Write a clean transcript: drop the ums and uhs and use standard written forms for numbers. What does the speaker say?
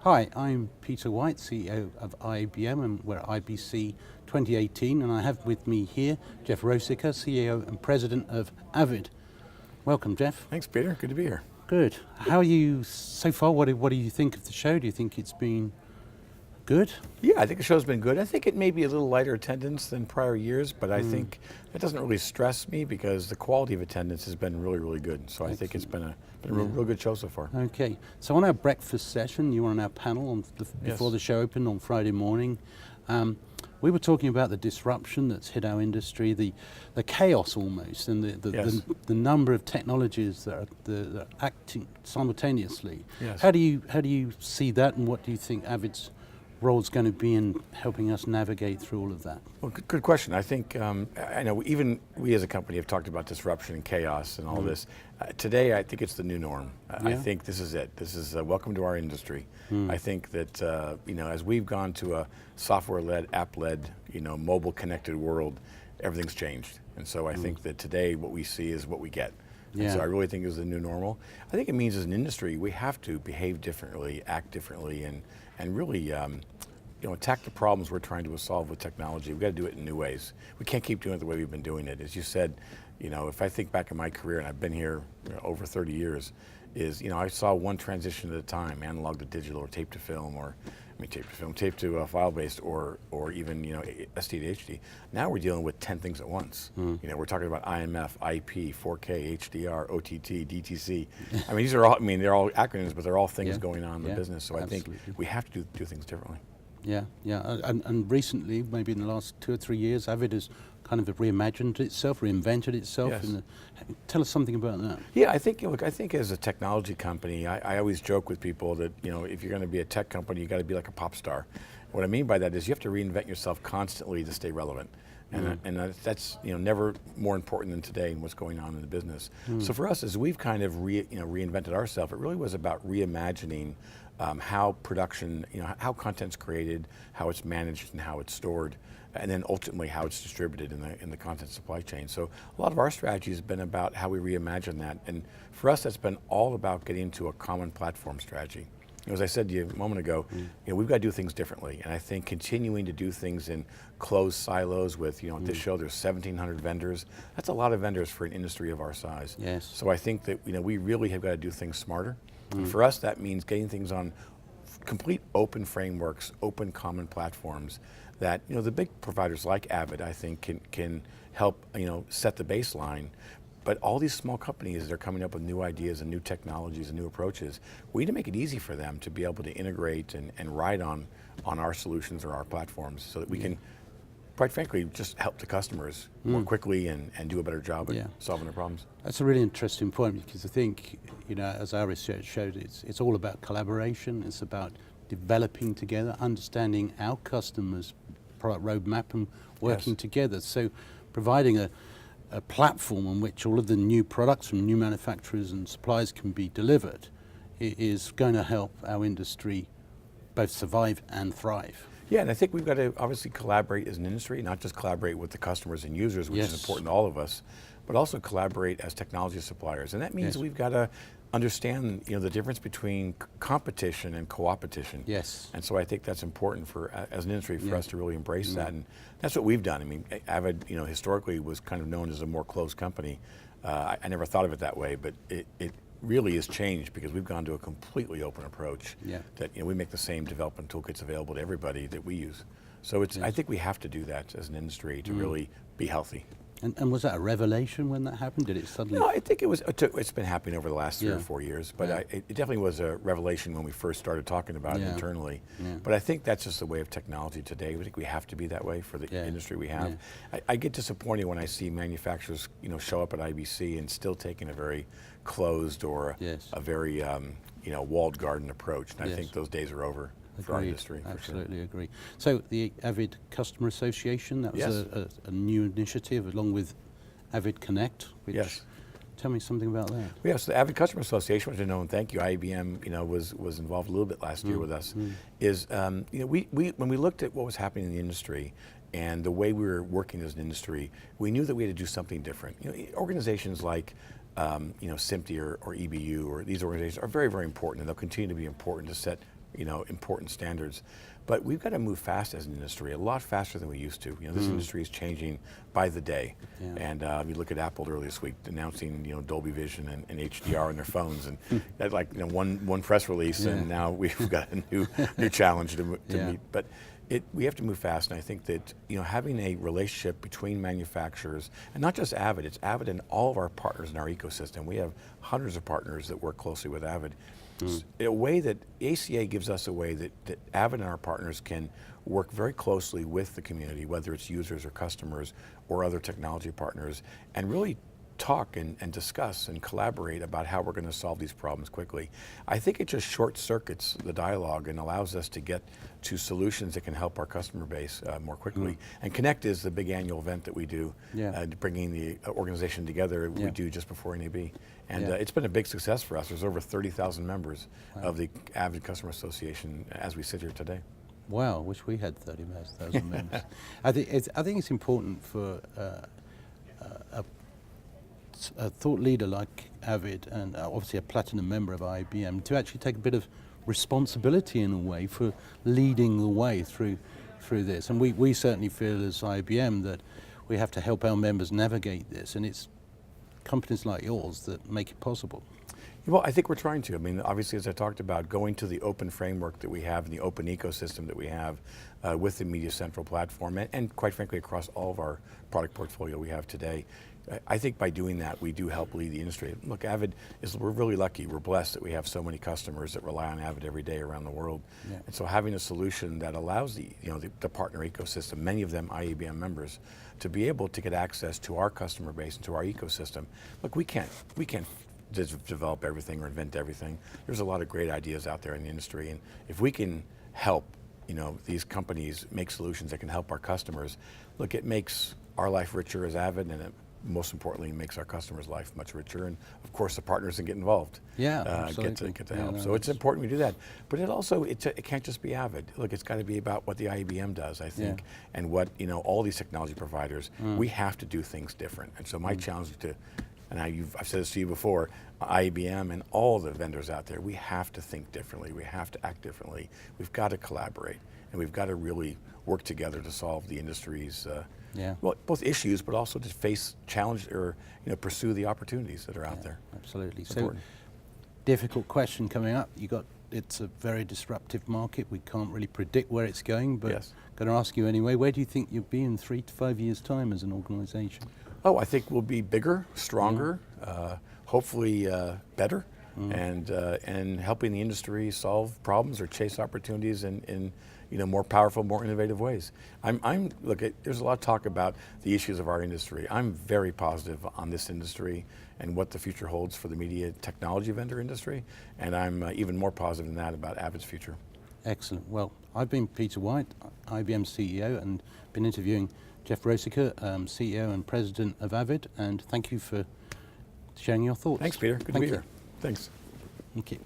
Hi, I'm Peter White, CEO of IABM, and we're at IBC 2018, and I have with me here Jeff Rosica, CEO and President of Avid. Welcome, Jeff. Thanks, Peter. Good to be here. Good. How are you so far? What do you think of the show? Do you think it's been good? Yeah, I think the show's been good. I think it may be a little lighter attendance than prior years, but I think that doesn't really stress me because the quality of attendance has been really, really good. So I think it's been a real good show so far. Okay. So on our breakfast session, you were on our panel before the show opened on Friday morning. We were talking about the disruption that's hit our industry, the chaos almost, and the number of technologies that are acting simultaneously. Yes. How do you see that, and what do you think Avid's role is going to be in helping us navigate through all of that? Well, good question. I think, I know even we as a company have talked about disruption and chaos and all this. Today, I think it's the new norm. I think this is it. This is welcome to our industry. I think that, as we've gone to a software-led, app-led, mobile-connected world, everything's changed. And so I think that today what we see is what we get. And so I really think it's the new normal. I think it means as an industry, we have to behave differently, act differently, and really attack the problems we're trying to solve with technology. We've got to do it in new ways. We can't keep doing it the way we've been doing it. As you said, if I think back in my career, and I've been here over 30 years, I saw one transition at a time, analog to digital or tape to film, or tape to file-based, or even SD to HD. Now we're dealing with 10 things at once. We're talking about IMF, IP, 4K, HDR, OTT, DTC. These are all, they're all acronyms, but they're all things going on in the business. So absolutely. I think we have to do things differently. Yeah. And recently, maybe in the last 2 or 3 years, Avid has kind of reimagined itself, reinvented itself. Yes. Tell us something about that. Yeah, I think as a technology company, I always joke with people that if you're going to be a tech company, you got to be like a pop star. What I mean by that is you have to reinvent yourself constantly to stay relevant. And that's never more important than today and what's going on in the business. So for us, as we've kind of reinvented ourselves, it really was about reimagining how production, how content's created, how it's managed, and how it's stored, and then ultimately how it's distributed in the content supply chain. So a lot of our strategy has been about how we reimagine that, and for us, that's been all about getting to a common platform strategy. As I said to you a moment ago, we've got to do things differently, and I think continuing to do things in closed silos with, at this show there's 1,700 vendors. That's a lot of vendors for an industry of our size. Yes. So I think that we really have got to do things smarter. And for us, that means getting things on complete open frameworks, open common platforms that the big providers like Avid, I think, can help set the baseline. But all these small companies that are coming up with new ideas and new technologies and new approaches, we need to make it easy for them to be able to integrate and ride on our solutions or our platforms so that we can, quite frankly, just help the customers more quickly and do a better job at solving their problems. That's a really interesting point, because I think, as our research showed, it's all about collaboration. It's about developing together, understanding our customers' product roadmap and working together. So providing a platform on which all of the new products from new manufacturers and suppliers can be delivered is going to help our industry both survive and thrive. Yeah, and I think we've got to obviously collaborate as an industry, not just collaborate with the customers and users, which is important to all of us, but also collaborate as technology suppliers. And that means we've got to understand the difference between competition and co-opetition. Yes. And so I think that's important for as an industry for us to really embrace that, and that's what we've done. Avid historically was kind of known as a more closed company. I never thought of it that way, but it really has changed because we've gone to a completely open approach that we make the same development toolkits available to everybody that we use. So I think we have to do that as an industry to really be healthy. And was that a revelation when that happened? Did it suddenly? No, I think it's been happening over the last 3 or 4 years, but it definitely was a revelation when we first started talking about it internally. But I think that's just the way of technology today. I think we have to be that way for the industry we have. I get disappointed when I see manufacturers show up at IBC and still taking a very closed or a very walled garden approach. And I think those days are over. For our industry, absolutely agree. So the Avid Customer Association, that was a new initiative along with Avid Connect, which tell me something about that. Yes, the Avid Customer Association, which I know and thank you, IABM was involved a little bit last year with us, is when we looked at what was happening in the industry and the way we were working as an industry, we knew that we had to do something different. Organizations like SMPTE or EBU or these organizations are very, very important, and they'll continue to be important to set important standards. But we've got to move fast as an industry, a lot faster than we used to. This industry is changing by the day. Yeah. And you look at Apple earlier this week announcing Dolby Vision and HDR on their phones, and that one press release, and now we've got a new challenge to meet. But we have to move fast, and I think that having a relationship between manufacturers, and not just Avid, it's Avid and all of our partners in our ecosystem. We have hundreds of partners that work closely with Avid. A way that ACA gives us a way that Avid and our partners can work very closely with the community, whether it's users or customers or other technology partners, and really talk and discuss and collaborate about how we're going to solve these problems quickly. I think it just short circuits the dialogue and allows us to get to solutions that can help our customer base more quickly. And Connect is the big annual event that we do, bringing the organization together. We do just before NAB. And it's been a big success for us. There's over 30,000 members of the Avid Customer Association as we sit here today. Wow, I wish we had 30,000 members. I think it's important for a thought leader like Avid, and obviously a platinum member of IABM, to actually take a bit of responsibility in a way for leading the way through this. And we certainly feel as IABM that we have to help our members navigate this, and it's companies like yours that make it possible. Well, I think we're trying to. I mean, obviously, as I talked about, going to the open framework that we have and the open ecosystem that we have with the Media Central platform, and quite frankly, across all of our product portfolio we have today. I think by doing that, we do help lead the industry. Look, Avid we're really lucky. We're blessed that we have so many customers that rely on Avid every day around the world. And so having a solution that allows the partner ecosystem, many of them IABM members, to be able to get access to our customer base and to our ecosystem. Look, we can't develop everything or invent everything. There's a lot of great ideas out there in the industry, and if we can help these companies make solutions that can help our customers, look, it makes our life richer as Avid, and it most importantly makes our customers' life much richer, and of course the partners can get involved. Get to help. So it's important we do that. But it can't just be Avid. Look, it's got to be about what the IABM does, I think, and what all these technology providers. We have to do things different. And so my challenge to, and I've said this to you before, IABM and all the vendors out there, we have to think differently. We have to act differently. We've got to collaborate, and we've got to really work together to solve the industry's well, both issues, but also to face challenge or pursue the opportunities that are out there. Absolutely. So, difficult question coming up. It's a very disruptive market. We can't really predict where it's going, but going to ask you anyway. Where do you think you'll be in 3 to 5 years' time as an organisation? Oh, I think we'll be bigger, stronger, hopefully better, and helping the industry solve problems or chase opportunities in more powerful, more innovative ways. Look, there's a lot of talk about the issues of our industry. I'm very positive on this industry and what the future holds for the media technology vendor industry, and I'm even more positive than that about Avid's future. Excellent. Well, I've been Peter White, IBM CEO, and been interviewing Jeff Rosica, CEO and President of Avid, and thank you for sharing your thoughts. Thanks, Peter. Good to be here. Thanks. Thank you.